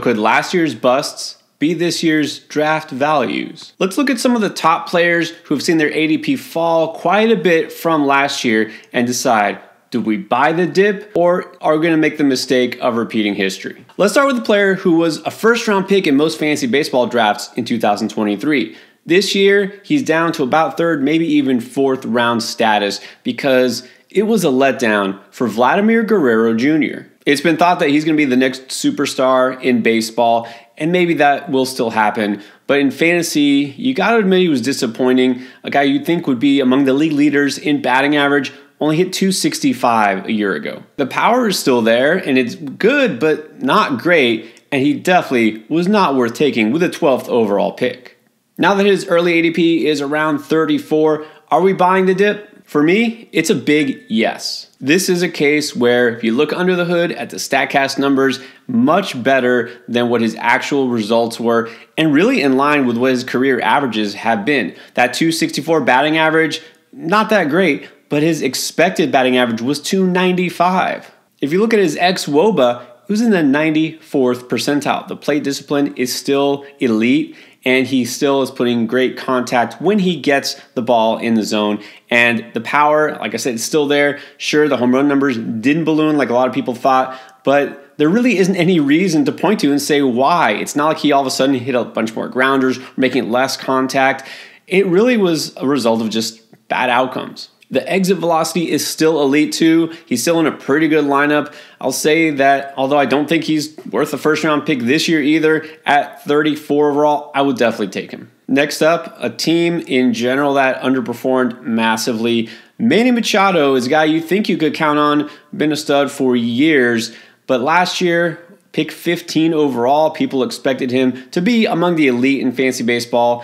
Could last year's busts be this year's draft values? Let's look at some of the top players who have seen their ADP fall quite a bit from last year and decide, do we buy the dip or are we going to make the mistake of repeating history? Let's start with the player who was a first-round pick in most fantasy baseball drafts in 2023. This year, he's down to about third, maybe even fourth round status because it was a letdown for Vladimir Guerrero Jr. It's been thought that he's going to be the next superstar in baseball, and maybe that will still happen. But in fantasy, you got to admit he was disappointing. A guy you'd think would be among the league leaders in batting average only hit 265 a year ago. The power is still there, and it's good, but not great, and he definitely was not worth taking with a 12th overall pick. Now that his early ADP is around 34, are we buying the dip? For me, it's a big yes. This is a case where if you look under the hood at the StatCast numbers, much better than what his actual results were and really in line with what his career averages have been. That 264 batting average, not that great, but his expected batting average was 295. If you look at his ex-WOBA, he was in the 94th percentile. The plate discipline is still elite, and he still is putting great contact when he gets the ball in the zone. And the power, like I said, is still there. Sure, the home run numbers didn't balloon like a lot of people thought, but there really isn't any reason to point to and say why. It's not like he all of a sudden hit a bunch more grounders, making less contact. It really was a result of just bad outcomes. The exit velocity is still elite too. He's still in a pretty good lineup. I'll say that although I don't think he's worth a first round pick this year either, at 34 overall, I would definitely take him. Next up, a team in general that underperformed massively. Manny Machado is a guy you think you could count on, been a stud for years, but last year, pick 15 overall, people expected him to be among the elite in fantasy baseball.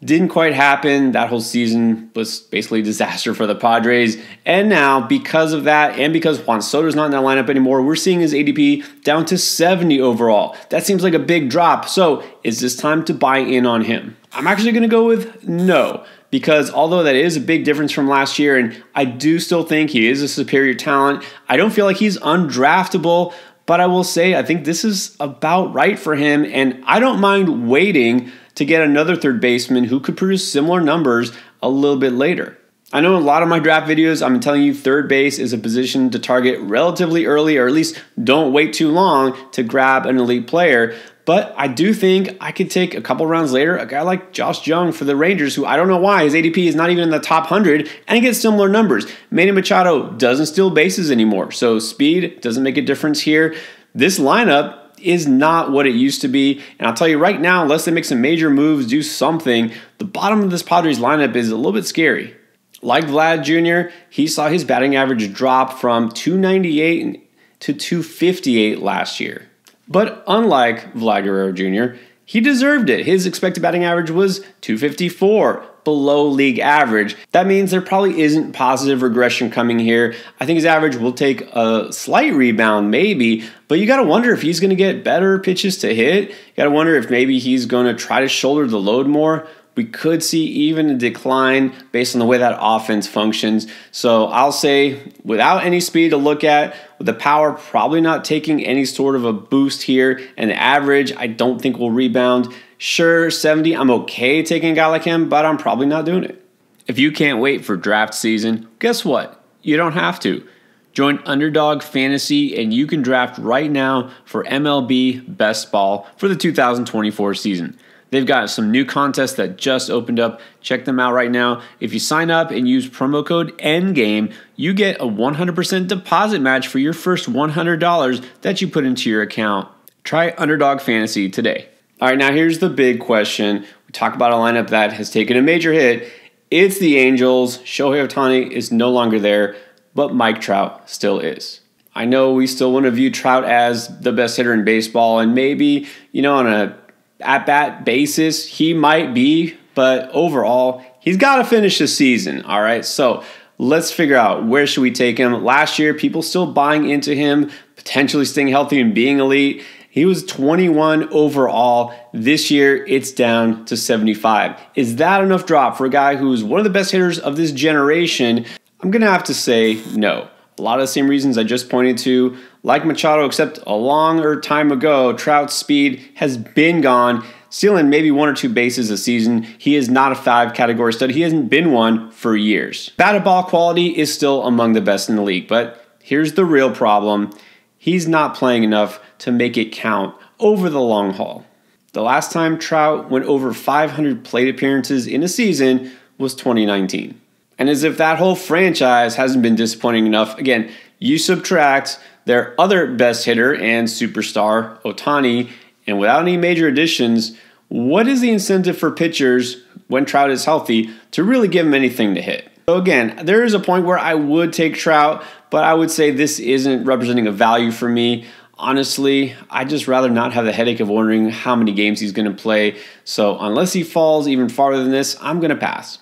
Didn't quite happen. That whole season was basically a disaster for the Padres. And now, because of that, and because Juan Soto's not in that lineup anymore, we're seeing his ADP down to 70 overall. That seems like a big drop. So is this time to buy in on him? I'm actually going to go with no, because although that is a big difference from last year, and I do still think he is a superior talent, I don't feel like he's undraftable. But I will say, I think this is about right for him, and I don't mind waiting to get another third baseman who could produce similar numbers a little bit later. I know in a lot of my draft videos, I'm telling you third base is a position to target relatively early, or at least don't wait too long to grab an elite player. But I do think I could take a couple rounds later a guy like Josh Jung for the Rangers, who I don't know why his ADP is not even in the top 100, and he gets similar numbers. Manny Machado doesn't steal bases anymore, so speed doesn't make a difference here. This lineup is not what it used to be, and I'll tell you right now, unless they make some major moves, do something, the bottom of this Padres lineup is a little bit scary. Like Vlad Jr., he saw his batting average drop from 298 to 258 last year. But unlike Vlad Guerrero Jr., he deserved it. His expected batting average was 254, below league average. That means there probably isn't positive regression coming here. I think his average will take a slight rebound maybe, but you got to wonder if he's going to get better pitches to hit. You got to wonder if maybe he's going to try to shoulder the load more. We could see even a decline based on the way that offense functions. So I'll say without any speed to look at, with the power probably not taking any sort of a boost here, and the average I don't think will rebound. Sure, 70, I'm okay taking a guy like him, but I'm probably not doing it. If you can't wait for draft season, guess what? You don't have to. Join Underdog Fantasy and you can draft right now for MLB Best Ball for the 2024 season. They've got some new contests that just opened up. Check them out right now. If you sign up and use promo code Endgame, you get a 100% deposit match for your first $100 that you put into your account. Try Underdog Fantasy today. All right, now here's the big question. We talk about a lineup that has taken a major hit. It's the Angels. Shohei Ohtani is no longer there, but Mike Trout still is. I know we still want to view Trout as the best hitter in baseball, and maybe, on a at-bat basis, he might be, but overall, he's got to finish the season, all right? So let's figure out where should we take him. Last year, people still buying into him, potentially staying healthy and being elite. He was 21 overall. This year, it's down to 75. Is that enough drop for a guy who's one of the best hitters of this generation? I'm going to have to say no. A lot of the same reasons I just pointed to. Like Machado, except a longer time ago, Trout's speed has been gone, stealing maybe 1 or 2 bases a season. He is not a 5 category stud. He hasn't been one for years. Batted ball quality is still among the best in the league, but here's the real problem. He's not playing enough to make it count over the long haul. The last time Trout went over 500 plate appearances in a season was 2019. And as if that whole franchise hasn't been disappointing enough, again, you subtract their other best hitter and superstar, Ohtani, and without any major additions, what is the incentive for pitchers when Trout is healthy to really give him anything to hit? So again, there is a point where I would take Trout, but I would say this isn't representing a value for me. Honestly, I'd just rather not have the headache of wondering how many games he's going to play. So unless he falls even farther than this, I'm going to pass.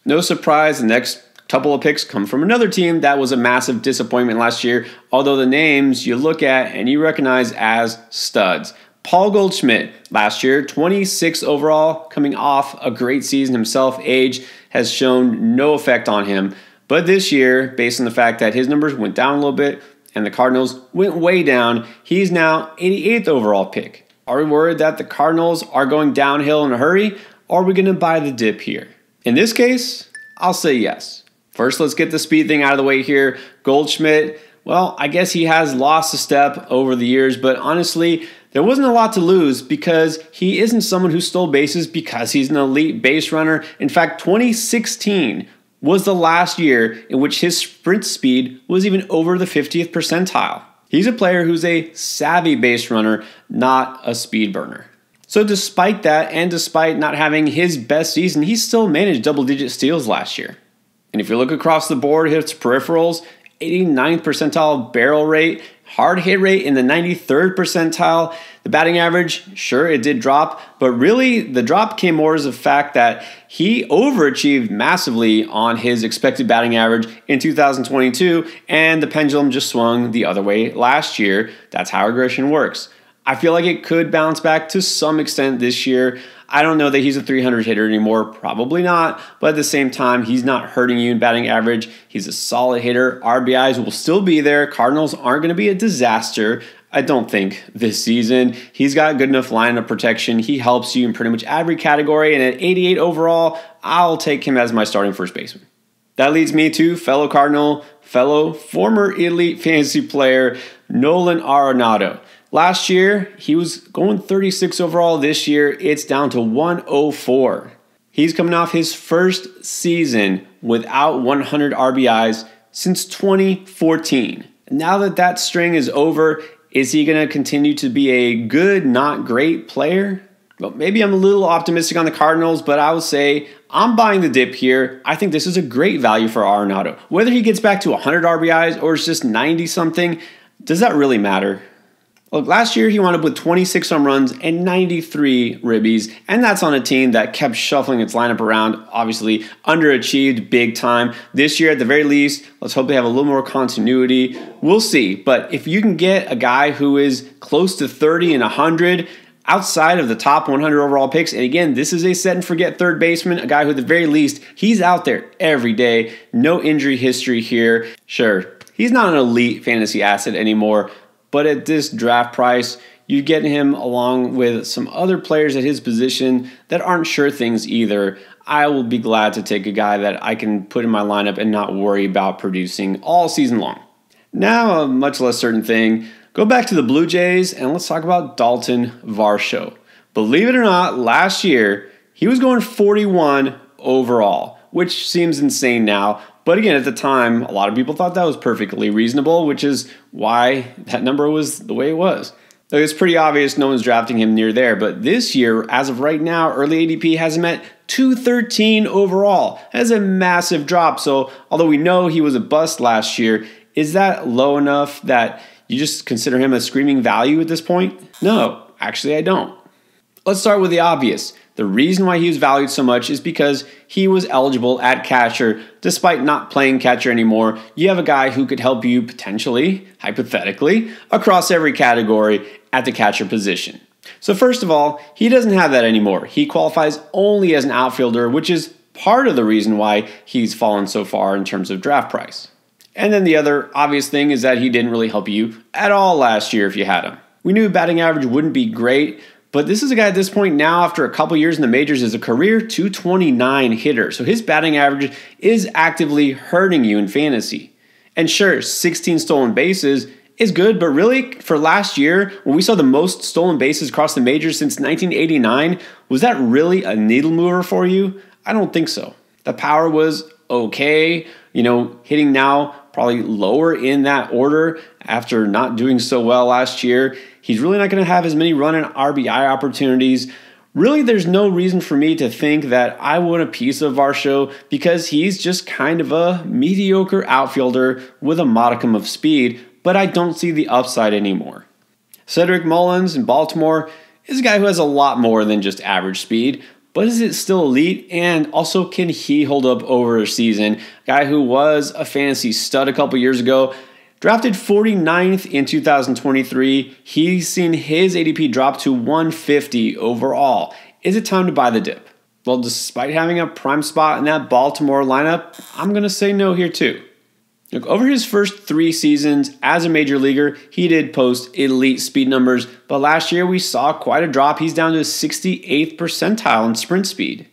No surprise, the next couple of picks come from another team that was a massive disappointment last year, although the names you look at and you recognize as studs. Paul Goldschmidt, last year, 26 overall, coming off a great season himself. Age has shown no effect on him. But this year, based on the fact that his numbers went down a little bit and the Cardinals went way down, he's now 88th overall pick. Are we worried that the Cardinals are going downhill in a hurry, or are we going to buy the dip here? In this case, I'll say yes. First, let's get the speed thing out of the way here. Goldschmidt, well, I guess he has lost a step over the years, but honestly, there wasn't a lot to lose because he isn't someone who stole bases because he's an elite base runner. In fact, 2016 was the last year in which his sprint speed was even over the 50th percentile. He's a player who's a savvy base runner, not a speed burner. So despite that, and despite not having his best season, he still managed double-digit steals last year. And if you look across the board, his peripherals, 89th percentile barrel rate, hard hit rate in the 93rd percentile. The batting average, sure, it did drop, but really the drop came more as a fact that he overachieved massively on his expected batting average in 2022, and the pendulum just swung the other way last year. That's how regression works. I feel like it could bounce back to some extent this year. I don't know that he's a 300 hitter anymore, probably not, but at the same time, he's not hurting you in batting average. He's a solid hitter. RBIs will still be there. Cardinals aren't going to be a disaster, I don't think, this season. He's got good enough lineup protection. He helps you in pretty much every category, and at 88 overall, I'll take him as my starting first baseman. That leads me to fellow Cardinal, fellow former elite fantasy player, Nolan Arenado. Last year, he was going 36 overall. This year, it's down to 104. He's coming off his first season without 100 RBIs since 2014. Now that that string is over, is he going to continue to be a good, not great player? Well, maybe I'm a little optimistic on the Cardinals, but I would say I'm buying the dip here. I think this is a great value for Arenado. Whether he gets back to 100 RBIs or it's just 90-something, does that really matter? Look, last year he wound up with 26 home runs and 93 ribbies, and that's on a team that kept shuffling its lineup around, obviously underachieved big time. This year, at the very least, let's hope they have a little more continuity. We'll see, but if you can get a guy who is close to 30 and 100 outside of the top 100 overall picks, and again, this is a set-and-forget third baseman, a guy who at the very least, he's out there every day, no injury history here. Sure, he's not an elite fantasy asset anymore, but at this draft price, you get him along with some other players at his position that aren't sure things either. I will be glad to take a guy that I can put in my lineup and not worry about producing all season long. Now, a much less certain thing. Go back to the Blue Jays and let's talk about Dalton Varsho. Believe it or not, last year, he was going 41 overall, which seems insane now. But again, at the time, a lot of people thought that was perfectly reasonable, which is why that number was the way it was. It's pretty obvious no one's drafting him near there, but this year, as of right now, early ADP has him at 213 overall. That's a massive drop, so although we know he was a bust last year, is that low enough that you just consider him a screaming value at this point? No, actually I don't. Let's start with the obvious. The reason why he was valued so much is because he was eligible at catcher despite not playing catcher anymore. You have a guy who could help you potentially, hypothetically, across every category at the catcher position. So first of all, he doesn't have that anymore. He qualifies only as an outfielder, which is part of the reason why he's fallen so far in terms of draft price. And then the other obvious thing is that he didn't really help you at all last year if you had him. We knew batting average wouldn't be great, but this is a guy at this point now, after a couple years in the majors, is a career 229 hitter. So his batting average is actively hurting you in fantasy. And sure, 16 stolen bases is good, but really for last year, when we saw the most stolen bases across the majors since 1989, was that really a needle mover for you? I don't think so. The power was okay, hitting now probably lower in that order after not doing so well last year. He's really not going to have as many run and RBI opportunities. Really, there's no reason for me to think that I want a piece of Varsho because he's just kind of a mediocre outfielder with a modicum of speed, but I don't see the upside anymore. Cedric Mullins in Baltimore is a guy who has a lot more than just average speed, but is it still elite? And also, can he hold up over a season? Guy who was a fantasy stud a couple years ago, drafted 49th in 2023. He's seen his ADP drop to 150 overall. Is it time to buy the dip? Well, despite having a prime spot in that Baltimore lineup, I'm going to say no here too. Look, over his first 3 seasons as a major leaguer, he did post elite speed numbers, but last year we saw quite a drop. He's down to 68th percentile in sprint speed.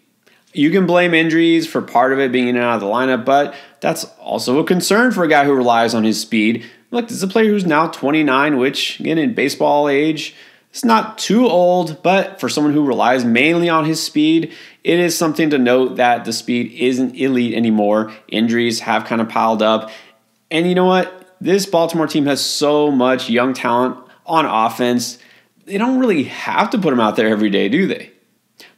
You can blame injuries for part of it being in and out of the lineup, but that's also a concern for a guy who relies on his speed. Look, this is a player who's now 29, which, again, in baseball age, it's not too old, but for someone who relies mainly on his speed, it is something to note that the speed isn't elite anymore. Injuries have kind of piled up. And you know what? This Baltimore team has so much young talent on offense. They don't really have to put him out there every day, do they?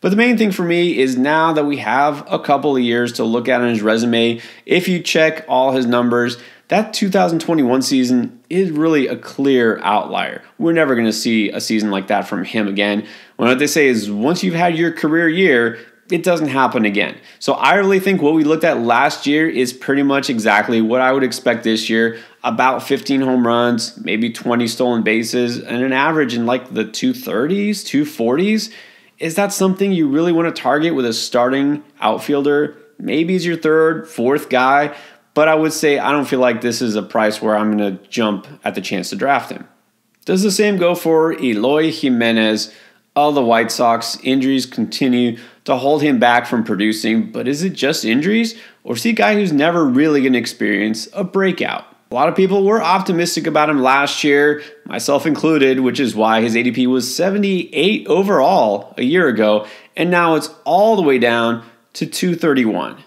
But the main thing for me is now that we have a couple of years to look at on his resume, if you check all his numbers, that 2021 season is really a clear outlier. We're never going to see a season like that from him again. What they say is once you've had your career year, it doesn't happen again. So I really think what we looked at last year is pretty much exactly what I would expect this year. About 15 home runs, maybe 20 stolen bases, and an average in like the 230s, 240s. Is that something you really want to target with a starting outfielder? Maybe he's your third, fourth guy, but I would say I don't feel like this is a price where I'm going to jump at the chance to draft him. Does the same go for Eloy Jimenez of the White Sox? Injuries continue to hold him back from producing, but is it just injuries, or is he a guy who's never really going to experience a breakout? A lot of people were optimistic about him last year, myself included, which is why his ADP was 78 overall a year ago, and now it's all the way down to 231.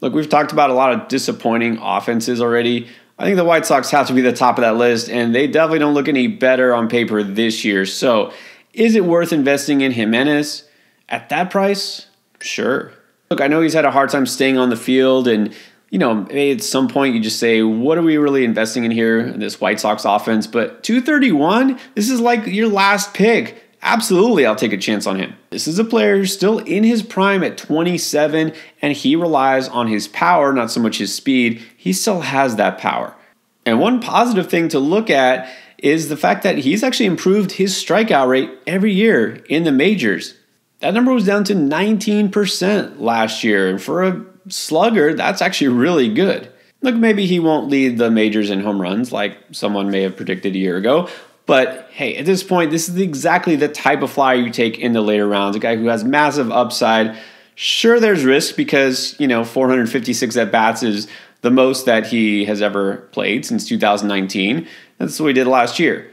Look, we've talked about a lot of disappointing offenses already. I think the White Sox have to be the top of that list, and they definitely don't look any better on paper this year. So, is it worth investing in Jimenez at that price? Sure. Look, I know he's had a hard time staying on the field, and maybe at some point you just say, what are we really investing in here in this White Sox offense? But 231, this is like your last pick. Absolutely, I'll take a chance on him. This is a player who's still in his prime at 27, and he relies on his power, not so much his speed. He still has that power. And one positive thing to look at is the fact that he's actually improved his strikeout rate every year in the majors. That number was down to 19% last year, and for a slugger, that's actually really good. Look, maybe he won't lead the majors in home runs like someone may have predicted a year ago, but hey, at this point, this is exactly the type of flyer you take in the later rounds, a guy who has massive upside. Sure, there's risk because, 456 at-bats is the most that he has ever played since 2019. That's what he did last year.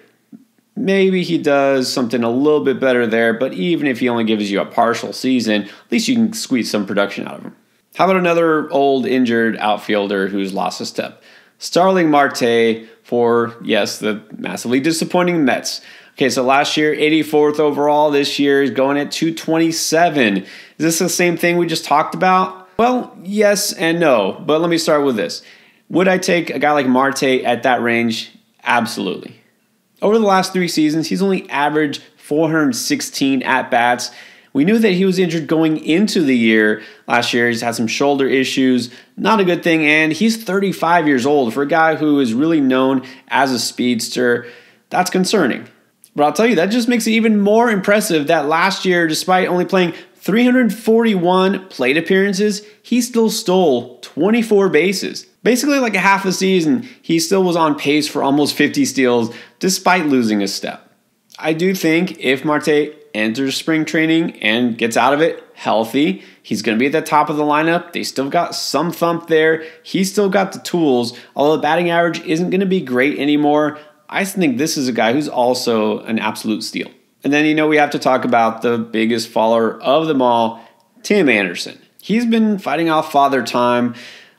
Maybe he does something a little bit better there, but even if he only gives you a partial season, at least you can squeeze some production out of him. How about another old injured outfielder who's lost a step? Starling Marte for, yes, the massively disappointing Mets. Okay, so last year, 84th overall. This year is going at 227. Is this the same thing we just talked about? Well, yes and no, but let me start with this. Would I take a guy like Marte at that range? Absolutely. Over the last 3 seasons, he's only averaged 416 at-bats. We knew that he was injured going into the year last year. He's had some shoulder issues, not a good thing, and he's 35 years old. For a guy who is really known as a speedster, that's concerning. But I'll tell you, that just makes it even more impressive that last year, despite only playing 341 plate appearances, he still stole 24 bases. Basically like a half a season, he still was on pace for almost 50 steals despite losing a step. I do think if Marte enters spring training and gets out of it healthy, he's going to be at the top of the lineup. They still got some thump there. He's still got the tools. Although the batting average isn't going to be great anymore, I think this is a guy who's also an absolute steal. And then, we have to talk about the biggest faller of them all, Tim Anderson. He's been fighting off father time.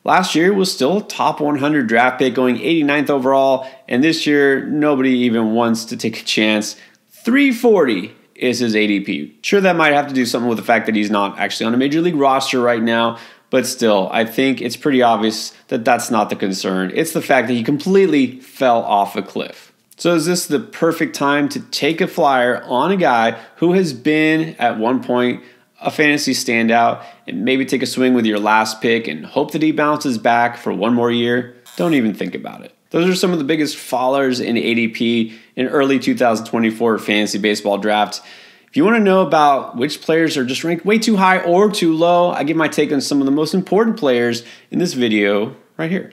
Last year was still a top 100 draft pick, going 89th overall, and this year nobody even wants to take a chance. 340 is his ADP. Sure, that might have to do something with the fact that he's not actually on a major league roster right now, but still, I think it's pretty obvious that that's not the concern. It's the fact that he completely fell off a cliff. So is this the perfect time to take a flyer on a guy who has been, at one point, a fantasy standout, and maybe take a swing with your last pick and hope that he bounces back for one more year? Don't even think about it. Those are some of the biggest fallers in ADP in early 2024 fantasy baseball drafts. If you want to know about which players are just ranked way too high or too low, I give my take on some of the most important players in this video right here.